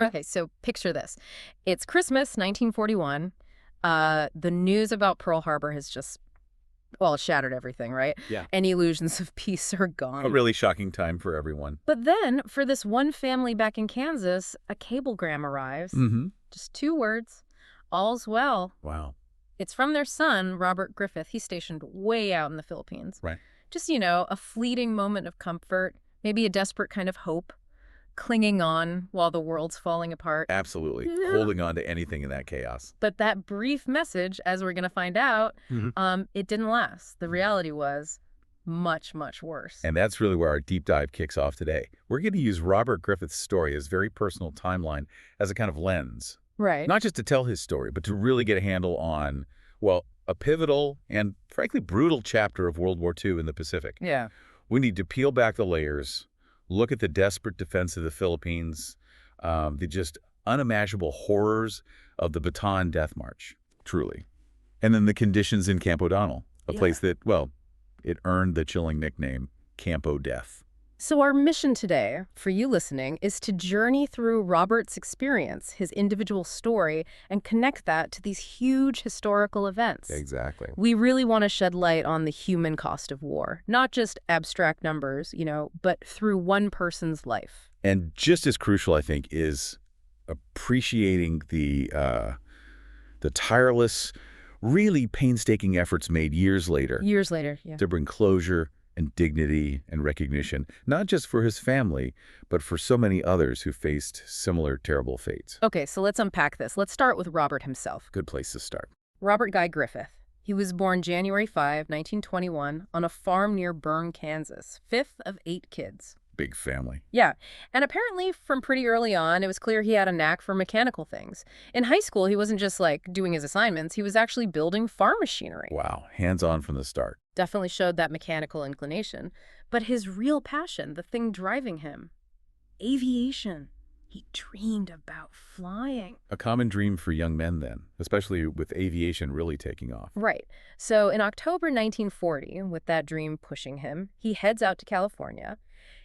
Okay, so picture this. It's Christmas, 1941. The news about Pearl Harbor has just, well, it shattered everything, right? Yeah. Any illusions of peace are A gone. really shocking time for everyone. But then, for this one family back in Kansas, a cablegram arrives. Mm-hmm. Just 2 words. All's well. Wow. It's from their son, Robert Griffith. He's stationed way out in the Philippines. Right. Just, a fleeting moment of comfort, maybe a desperate kind of hope, clinging on while the world's falling apart. Absolutely. Yeah. Holding on to anything in that chaos. But that brief message, as we're going to find out, Mm-hmm. it didn't last. The reality was much, much worse. And that's really where our deep dive kicks off today. We're going to use Robert Griffith's story, his very personal timeline, as a kind of lens. Right. Not just to tell his story, but to really get a handle on, well, a pivotal and, frankly, brutal chapter of World War II in the Pacific. Yeah. We need to peel back the layers, look at the desperate defense of the Philippines, the just unimaginable horrors of the Bataan Death March, truly. And then the conditions in Camp O'Donnell, a place that, well, it earned the chilling nickname Camp O-Death. So our mission today, for you listening, is to journey through Robert's experience, his individual story, and connect that to these huge historical events. Exactly. We really want to shed light on the human cost of war, not just abstract numbers, but through one person's life. And just as crucial, I think, is appreciating the tireless, really painstaking efforts made years later. Years later, yeah. To bring closure and dignity and recognition, not just for his family, but for so many others who faced similar terrible fates. Okay, so let's unpack this. Let's start with Robert himself. Good place to start. Robert Guy Griffith. He was born January 5, 1921, on a farm near Bern, Kansas, fifth of 8 kids. Big family. Yeah, and apparently from pretty early on, it was clear he had a knack for mechanical things. In high school, he wasn't just doing his assignments, he was actually building farm machinery. Wow, hands-on from the start. Definitely showed that mechanical inclination. But his real passion, the thing driving him, aviation. He dreamed about flying. A common dream for young men then, especially with aviation really taking off. Right. So in October 1940, with that dream pushing him, he heads out to California.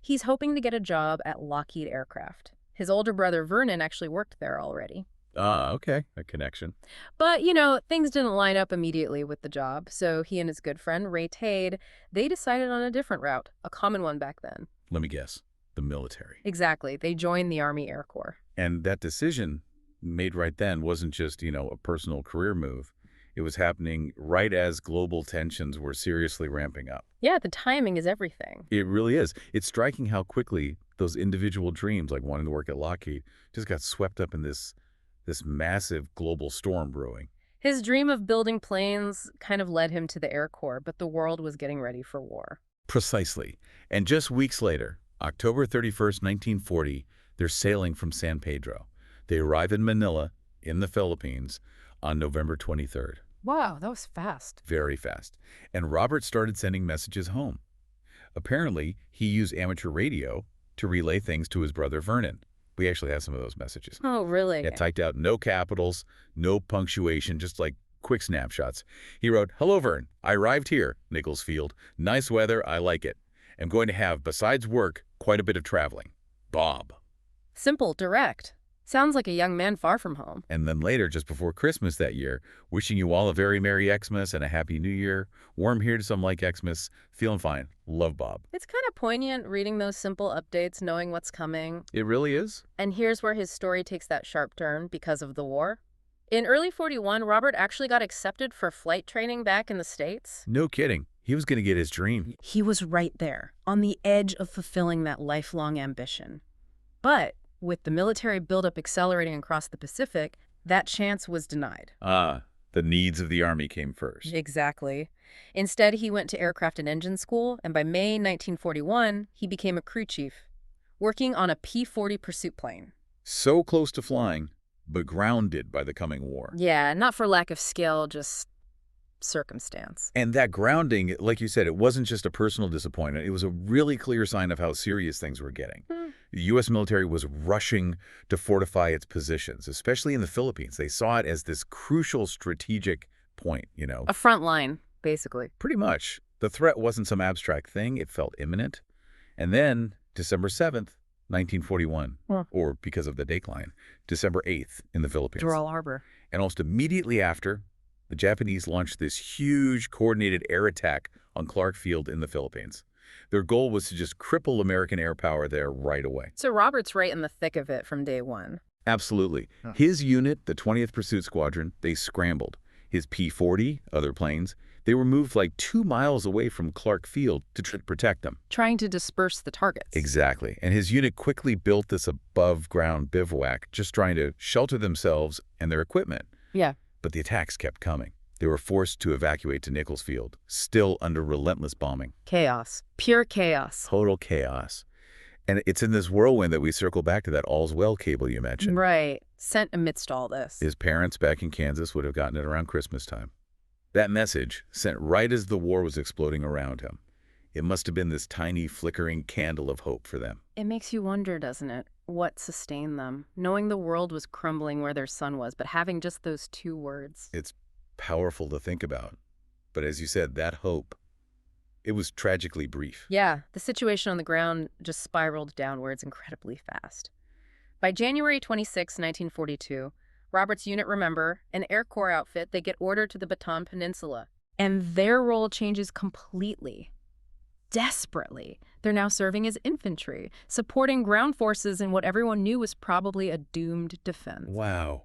He's hoping to get a job at Lockheed Aircraft. His older brother Vernon actually worked there already. Ah, okay. A connection. But, things didn't line up immediately with the job, so he and his good friend, Ray Tade, they decided on a different route, a common one back then. Let me guess. The military. Exactly. They joined the Army Air Corps. And that decision made right then wasn't just, a personal career move. It was happening right as global tensions were seriously ramping up. Yeah, the timing is everything. It really is. It's striking how quickly those individual dreams, like wanting to work at Lockheed, just got swept up in this massive global storm brewing. His dream of building planes kind of led him to the Air Corps, but the world was getting ready for war. Precisely. And just weeks later, October 31st, 1940, they're sailing from San Pedro. They arrive in Manila, in the Philippines, on November 23rd. Wow, that was fast. Very fast. And Robert started sending messages home. Apparently, he used amateur radio to relay things to his brother Vernon. We actually have some of those messages. Oh, really? It typed out no capitals, no punctuation, just like quick snapshots. He wrote, "Hello, Vern. I arrived here, Nichols Field. Nice weather. I like it. I'm going to have, besides work, quite a bit of traveling. Bob." Simple, direct. Sounds like a young man far from home. And then later, just before Christmas that year, wishing you all a very Merry Xmas and a Happy New Year. Warm here to some like Xmas. Feeling fine. Love, Bob. It's kind of poignant reading those simple updates, knowing what's coming. It really is. And here's where his story takes that sharp turn because of the war. In early 41, Robert actually got accepted for flight training back in the States. No kidding. He was going to get his dream. He was right there, on the edge of fulfilling that lifelong ambition. But with the military buildup accelerating across the Pacific, that chance was denied. Ah, the needs of the Army came first. Exactly. Instead, he went to aircraft and engine school, and by May 1941, he became a crew chief, working on a P-40 pursuit plane. So close to flying, but grounded by the coming war. Yeah, not for lack of skill, just circumstance. And that grounding, like you said, it wasn't just a personal disappointment. It was a really clear sign of how serious things were getting. The U.S. military was rushing to fortify its positions, especially in the Philippines. They saw it as this crucial strategic point, A front line, basically. Pretty much. The threat wasn't some abstract thing. It felt imminent. And then, December 7th, 1941, Huh. or because of the decline, December 8th in the Philippines. Doral Harbor. And almost immediately after, the Japanese launched this huge coordinated air attack on Clark Field in the Philippines. Their goal was to just cripple American air power there right away. So Robert's right in the thick of it from day one. Absolutely. Huh. His unit, the 20th Pursuit Squadron, they scrambled. His P-40, other planes, they were moved like 2 miles away from Clark Field to protect them. Trying to disperse the targets. Exactly. And his unit quickly built this above-ground bivouac, just trying to shelter themselves and their equipment. Yeah. But the attacks kept coming. They were forced to evacuate to Nichols Field, still under relentless bombing. Chaos. Pure chaos. Total chaos. And it's in this whirlwind that we circle back to that all's well cable you mentioned. Right. Sent amidst all this. His parents back in Kansas would have gotten it around Christmas time. That message, sent right as the war was exploding around him. It must have been this tiny, flickering candle of hope for them. It makes you wonder, doesn't it? What sustained them? Knowing the world was crumbling where their son was, but having just those 2 words. It's powerful to think about. But as you said, that hope, it was tragically brief. Yeah, the situation on the ground just spiraled downwards incredibly fast. By January 26, 1942, Robert's unit, remember, an Air Corps outfit, they get ordered to the Bataan Peninsula. And their role changes completely. Desperately. They're now serving as infantry, supporting ground forces in what everyone knew was probably a doomed defense. Wow.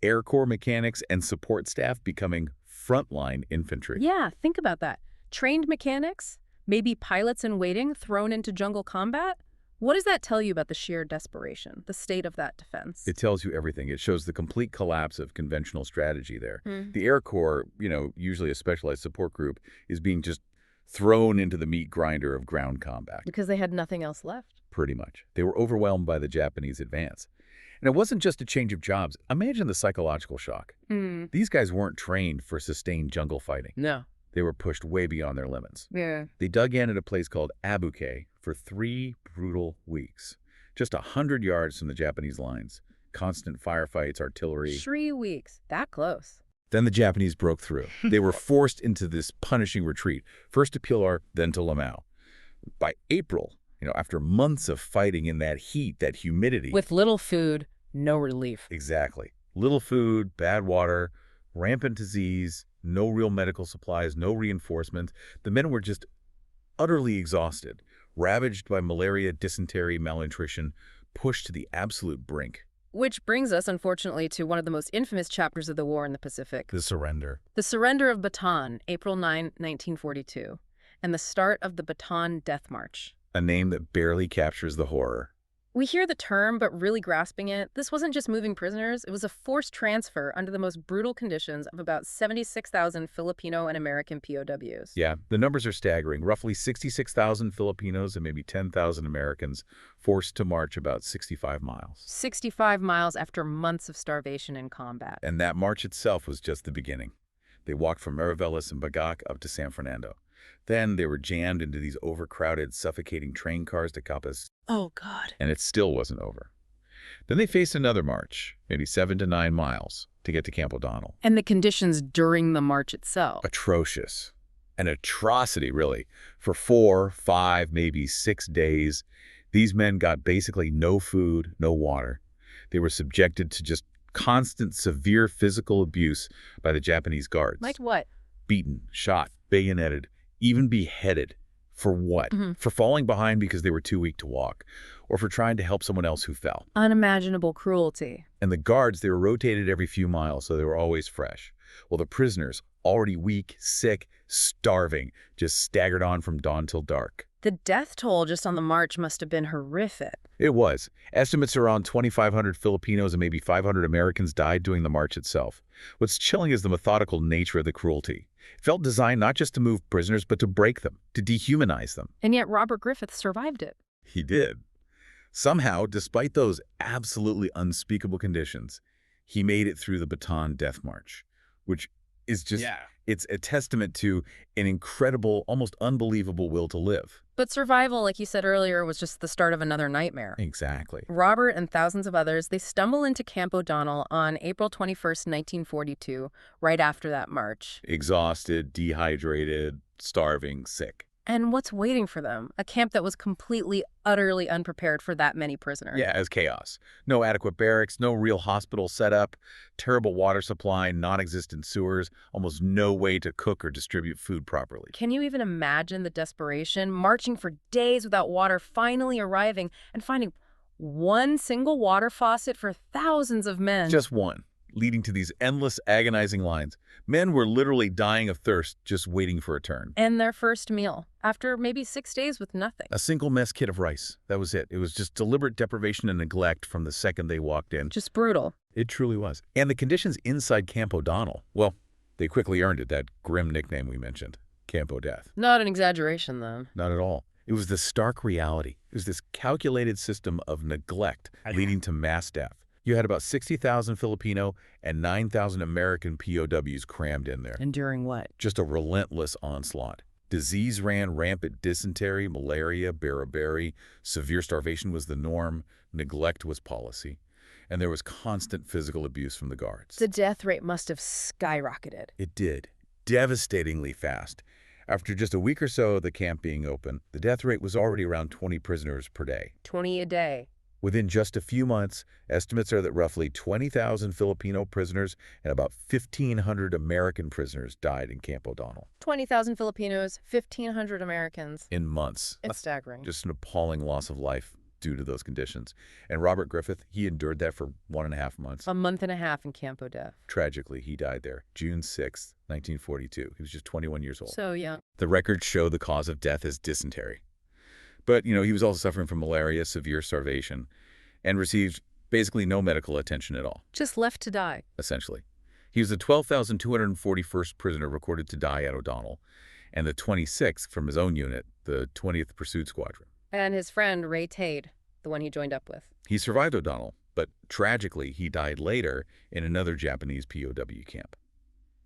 Air Corps mechanics and support staff becoming frontline infantry. Yeah, think about that. Trained mechanics, maybe pilots in waiting, thrown into jungle combat? What does that tell you about the sheer desperation, the state of that defense? It tells you everything. It shows the complete collapse of conventional strategy there. Hmm. The Air Corps, usually a specialized support group, is being just thrown into the meat grinder of ground combat. Because they had nothing else left. Pretty much. They were overwhelmed by the Japanese advance. And it wasn't just a change of jobs. Imagine the psychological shock. These guys weren't trained for sustained jungle fighting. No. They were pushed way beyond their limits. Yeah. They dug in at a place called Abuke for 3 brutal weeks. Just 100 yards from the Japanese lines. Constant firefights, artillery. 3 weeks. That close. Then the Japanese broke through. They were forced into this punishing retreat, first to Pilar, then to Lamau. By April, after months of fighting in that heat, that humidity. With little food, no relief. Exactly. Little food, bad water, rampant disease, no real medical supplies, no reinforcements. The men were just utterly exhausted, ravaged by malaria, dysentery, malnutrition, pushed to the absolute brink. Which brings us, unfortunately, to one of the most infamous chapters of the war in the Pacific. The surrender. The surrender of Bataan, April 9, 1942, and the start of the Bataan Death March. A name that barely captures the horror. We hear the term, but really grasping it, this wasn't just moving prisoners, it was a forced transfer under the most brutal conditions of about 76,000 Filipino and American POWs. Yeah, the numbers are staggering. Roughly 66,000 Filipinos and maybe 10,000 Americans forced to march about 65 miles. 65 miles after months of starvation and combat. And that march itself was just the beginning. They walked from Mariveles and Bagac up to San Fernando. Then they were jammed into these overcrowded, suffocating train cars to Capas. Oh, God. And it still wasn't over. Then they faced another march, maybe 7 to 9 miles, to get to Camp O'Donnell. And the conditions during the march itself. Atrocious. An atrocity, really. For 4, 5, maybe 6 days, these men got basically no food, no water. They were subjected to just constant, severe physical abuse by the Japanese guards. Like what? Beaten, shot, bayoneted, even beheaded. For what? For falling behind because they were too weak to walk, or for trying to help someone else who fell. Unimaginable cruelty. And the guards, they were rotated every few miles, so they were always fresh. Well, the prisoners, already weak, sick, starving, just staggered on from dawn till dark. The death toll just on the march must have been horrific. It was. Estimates are around 2,500 Filipinos and maybe 500 Americans died during the march itself. What's chilling is the methodical nature of the cruelty. It felt designed not just to move prisoners, but to break them, to dehumanize them. And yet Robert Griffith survived it. He did. Somehow, despite those absolutely unspeakable conditions, he made it through the Bataan Death March, which is just, it's a testament to an incredible, almost unbelievable will to live. But survival, like you said earlier, was just the start of another nightmare. Exactly. Robert and thousands of others, they stumble into Camp O'Donnell on April 21st, 1942, right after that march. Exhausted, dehydrated, starving, sick. And what's waiting for them? A camp that was completely, utterly unprepared for that many prisoners. Yeah, as chaos. No adequate barracks, no real hospital setup, terrible water supply, non-existent sewers, almost no way to cook or distribute food properly. Can you even imagine the desperation, marching for days without water, finally arriving and finding one single water faucet for thousands of men? Just one, leading to these endless, agonizing lines. Men were literally dying of thirst, just waiting for a turn. And their first meal, after maybe 6 days with nothing. A single mess kit of rice. That was it. It was just deliberate deprivation and neglect from the second they walked in. Just brutal. It truly was. And the conditions inside Camp O'Donnell, well, they quickly earned it, that grim nickname we mentioned, Camp O'Death. Not an exaggeration, though. Not at all. It was the stark reality. It was this calculated system of neglect leading to mass death. You had about 60,000 Filipino and 9,000 American POWs crammed in there. Enduring what? Just a relentless onslaught. Disease ran rampant. Dysentery, malaria, beriberi, severe starvation was the norm. Neglect was policy. And there was constant physical abuse from the guards. The death rate must have skyrocketed. It did. Devastatingly fast. After just a week or so of the camp being open, the death rate was already around 20 prisoners per day. 20 a day. Within just a few months, estimates are that roughly 20,000 Filipino prisoners and about 1,500 American prisoners died in Camp O'Donnell. 20,000 Filipinos, 1,500 Americans. In months. It's staggering. Just an appalling loss of life due to those conditions. And Robert Griffith, he endured that for 1.5 months. A month and a half in Camp O'Death. Tragically, he died there, June 6, 1942. He was just 21 years old. So young. The records show the cause of death as dysentery. But, he was also suffering from malaria, severe starvation, and received basically no medical attention at all. Just left to die. Essentially. He was the 12,241st prisoner recorded to die at O'Donnell, and the 26th from his own unit, the 20th Pursuit Squadron. And his friend, Ray Tade, the one he joined up with. He survived O'Donnell, but tragically, he died later in another Japanese POW camp.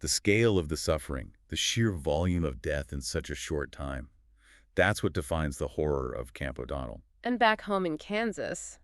The scale of the suffering, the sheer volume of death in such a short time, that's what defines the horror of Camp O'Donnell. And back home in Kansas,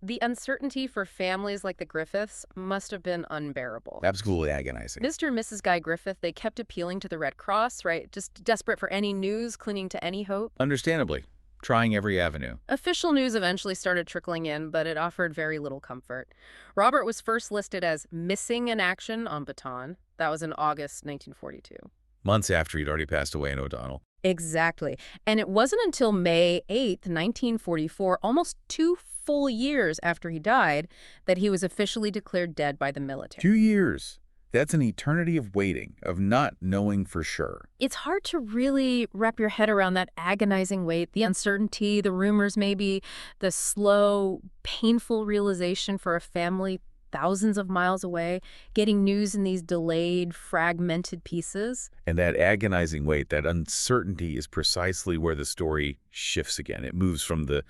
the uncertainty for families like the Griffiths must have been unbearable. Absolutely agonizing. Mr. and Mrs. Guy Griffith, they kept appealing to the Red Cross, right? Just desperate for any news, clinging to any hope. Understandably, trying every avenue. Official news eventually started trickling in, but it offered very little comfort. Robert was first listed as missing in action on Bataan. That was in August 1942. Months after he'd already passed away in O'Donnell. Exactly. And it wasn't until May 8th, 1944, almost 2 full years after he died, that he was officially declared dead by the military. 2 years. That's an eternity of waiting, of not knowing for sure. It's hard to really wrap your head around that agonizing wait, the uncertainty, the rumors maybe, the slow, painful realization for a family thousands of miles away, getting news in these delayed, fragmented pieces. And that agonizing wait, that uncertainty is precisely where the story shifts again. It moves from the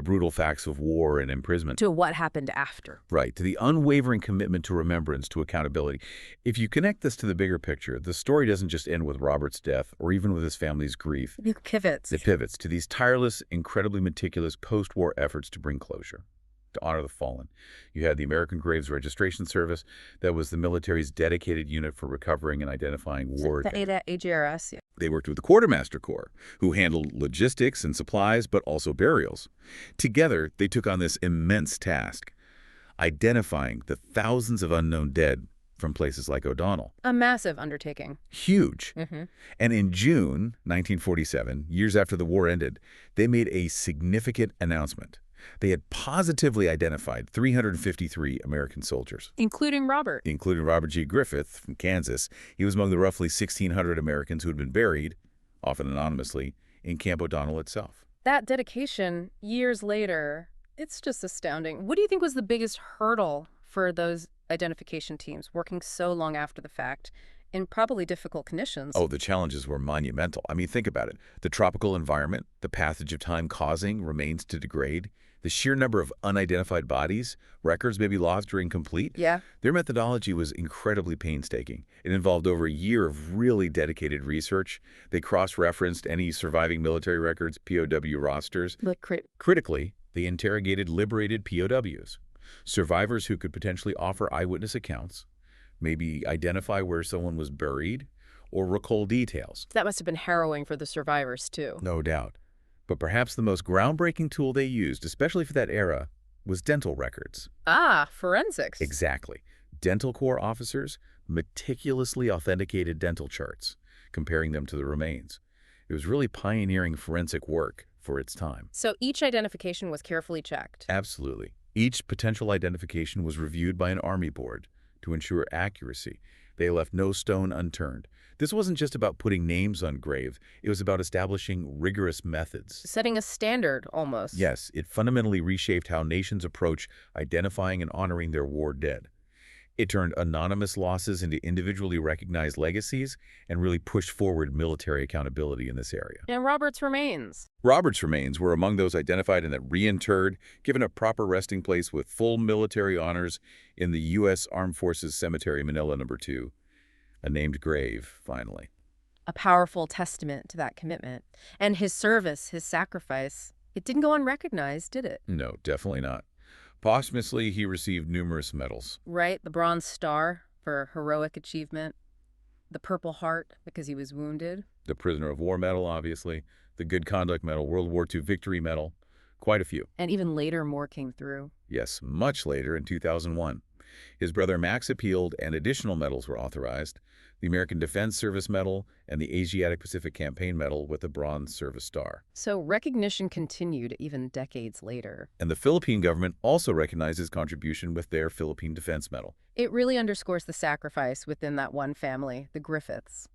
brutal facts of war and imprisonment to what happened after. Right, to the unwavering commitment to remembrance, to accountability. If you connect this to the bigger picture, the story doesn't just end with Robert's death or even with his family's grief. It pivots. It pivots to these tireless, incredibly meticulous post-war efforts to bring closure, to honor the fallen. You had the American Graves Registration Service. That was the military's dedicated unit for recovering and identifying war. The AGRS, yeah. They worked with the Quartermaster Corps, who handled logistics and supplies, but also burials. Together, they took on this immense task, identifying the thousands of unknown dead from places like O'Donnell. A massive undertaking. Huge. Mm-hmm. And in June 1947, years after the war ended, they made a significant announcement. They had positively identified 353 American soldiers. Including Robert. Including Robert G. Griffith from Kansas. He was among the roughly 1,600 Americans who had been buried, often anonymously, in Camp O'Donnell itself. That dedication, years later, it's just astounding. What do you think was the biggest hurdle for those identification teams working so long after the fact in probably difficult conditions? Oh, the challenges were monumental. I mean, think about it. The tropical environment, the passage of time causing remains to degrade, the sheer number of unidentified bodies, records may be lost or incomplete. Yeah. Their methodology was incredibly painstaking. It involved over a year of really dedicated research. They cross-referenced any surviving military records, POW rosters. Critically, they interrogated liberated POWs, survivors who could potentially offer eyewitness accounts, maybe identify where someone was buried, or recall details. That must have been harrowing for the survivors, too. No doubt. But perhaps the most groundbreaking tool they used, especially for that era, was dental records. Ah, forensics. Exactly. Dental Corps officers meticulously authenticated dental charts, comparing them to the remains. It was really pioneering forensic work for its time. So each identification was carefully checked. Absolutely. Each potential identification was reviewed by an army board to ensure accuracy. They left no stone unturned. This wasn't just about putting names on graves. It was about establishing rigorous methods. Setting a standard, almost. Yes, it fundamentally reshaped how nations approach identifying and honoring their war dead. It turned anonymous losses into individually recognized legacies and really pushed forward military accountability in this area. And Robert's remains. Robert's remains were among those identified and then reinterred, given a proper resting place with full military honors in the U.S. Armed Forces Cemetery, Manila No. 2, a named grave, finally. A powerful testament to that commitment. And his service, his sacrifice, it didn't go unrecognized, did it? No, definitely not. Posthumously, he received numerous medals. Right, the Bronze Star for heroic achievement, the Purple Heart because he was wounded. The Prisoner of War Medal, obviously, the Good Conduct Medal, World War II Victory Medal, quite a few. And even later, more came through. Yes, much later in 2001. His brother Max appealed and additional medals were authorized, the American Defense Service Medal and the Asiatic Pacific Campaign Medal with the Bronze Service Star. So recognition continued even decades later. And the Philippine government also recognized his contribution with their Philippine Defense Medal. It really underscores the sacrifice within that one family, the Griffiths.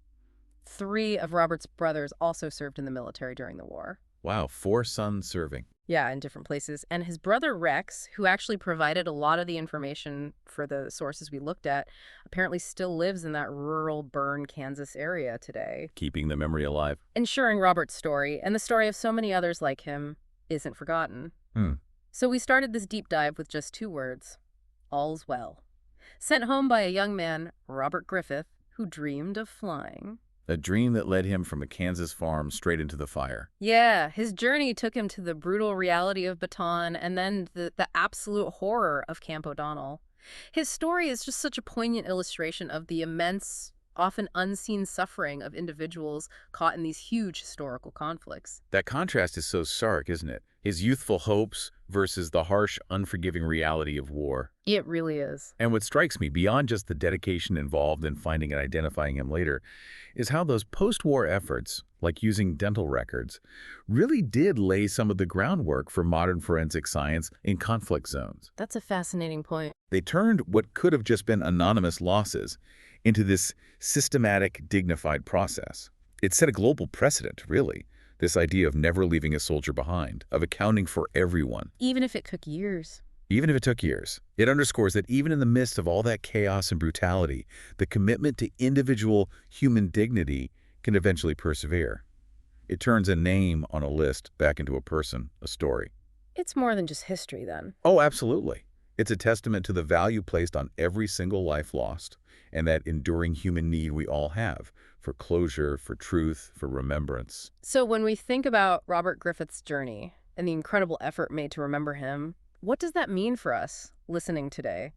3 of Robert's brothers also served in the military during the war. Wow, 4 sons serving. Yeah, in different places. And his brother Rex, who actually provided a lot of the information for the sources we looked at, apparently still lives in that rural Bern, Kansas area today. Keeping the memory alive. Ensuring Robert's story, and the story of so many others like him, isn't forgotten. So we started this deep dive with just 2 words: all's well. Sent home by a young man, Robert Griffith, who dreamed of flying. A dream that led him from a Kansas farm straight into the fire. Yeah, his journey took him to the brutal reality of Bataan and then the absolute horror of Camp O'Donnell. His story is just such a poignant illustration of the immense, often unseen suffering of individuals caught in these huge historical conflicts. That contrast is so stark, isn't it? His youthful hopes versus the harsh, unforgiving reality of war. It really is. And what strikes me, beyond just the dedication involved in finding and identifying him later, is how those post-war efforts, like using dental records, really did lay some of the groundwork for modern forensic science in conflict zones. That's a fascinating point. They turned what could have just been anonymous losses into this systematic, dignified process. It set a global precedent, really. This idea of never leaving a soldier behind, of accounting for everyone. Even if it took years. Even if it took years, it underscores that even in the midst of all that chaos and brutality, the commitment to individual human dignity can eventually persevere. It turns a name on a list back into a person, a story. It's more than just history, then. Oh, absolutely. It's a testament to the value placed on every single life lost and that enduring human need we all have for closure, for truth, for remembrance. So when we think about Robert Griffith's journey and the incredible effort made to remember him, what does that mean for us listening today?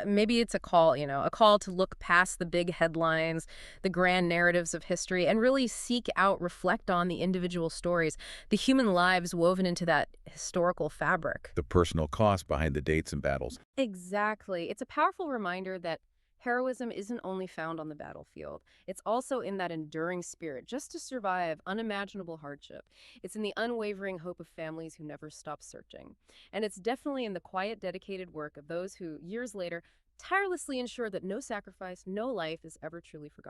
Maybe it's a call, a call to look past the big headlines, the grand narratives of history, and really seek out, reflect on the individual stories, the human lives woven into that historical fabric. The personal cost behind the dates and battles. Exactly. It's a powerful reminder that heroism isn't only found on the battlefield. It's also in that enduring spirit just to survive unimaginable hardship. It's in the unwavering hope of families who never stop searching. And it's definitely in the quiet, dedicated work of those who, years later, tirelessly ensure that no sacrifice, no life is ever truly forgotten.